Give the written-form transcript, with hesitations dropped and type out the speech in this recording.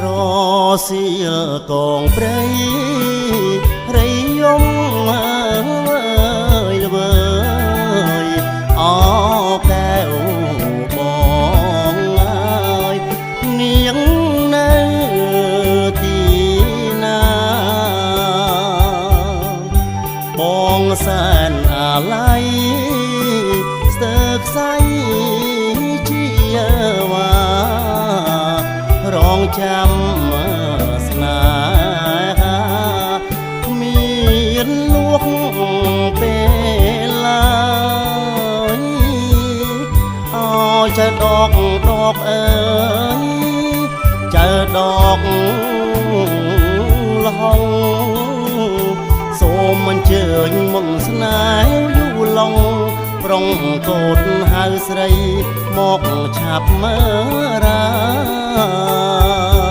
រសៀលកងព្រៃរៃយំល្វើយអកែវបងអើយនាងនៅទីណាបងសែនអាឡ័យស្ទើរខ្សែជាវ៉ារងចាំស្នេហាមានលួកពេលឡើយអោចើដកអើយចើដកលហងសូមអញ្ជើញមុនស្នេហ៍យូរឡងប្រុងកូនហៅស្រីមកឆាប់មើរា